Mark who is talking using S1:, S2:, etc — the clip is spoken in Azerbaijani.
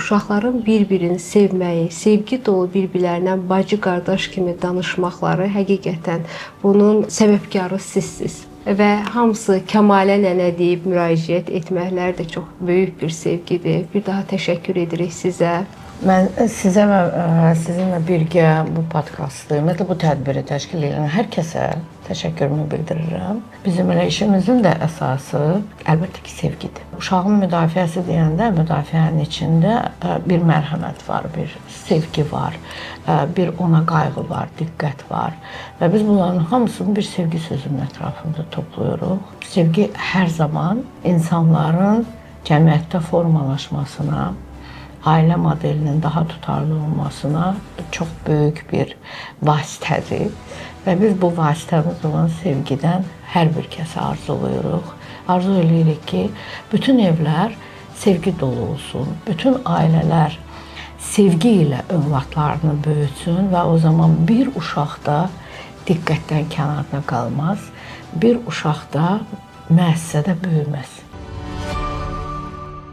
S1: uşaqların bir-birini sevməyi, sevgi dolu bir-birlərinə bacı, qardaş kimi danışmaqları həqiqətən bunun səbəbkarı sizsiniz. Və hamısı Kəmalə nənə deyib müraciət etməkləri də çox böyük bir sevgidir. Bir daha təşəkkür edirik sizə.
S2: Mən sizə və sizinlə birgə bu podkastı, ümumiyyətlə bu tədbiri təşkil edən hər kəsə təşəkkürümü bildirirəm. Bizim elə işimizin də əsası əlbəttə ki, sevgidir. Uşağın müdafiəsi deyəndə müdafiənin içində bir mərhəmət var, bir sevgi var, bir ona qayğı var, diqqət var. Və biz bunların hamısını bir sevgi sözünün ətrafında toplayırıq. Sevgi hər zaman insanların cəmiyyətdə formalaşmasına, ailə modelinin daha tutarlı olmasına çox böyük bir vasitədir. Və biz bu vasitəmiz olan sevgidən hər bir kəsə arzuluyuruq. Arzu edirik ki, bütün evlər sevgi dolu olsun, bütün ailələr sevgi ilə övladlarını böyütsün və o zaman bir uşaq da diqqətdən kənarda qalmaz, bir uşaq da müəssisədə böyüməz.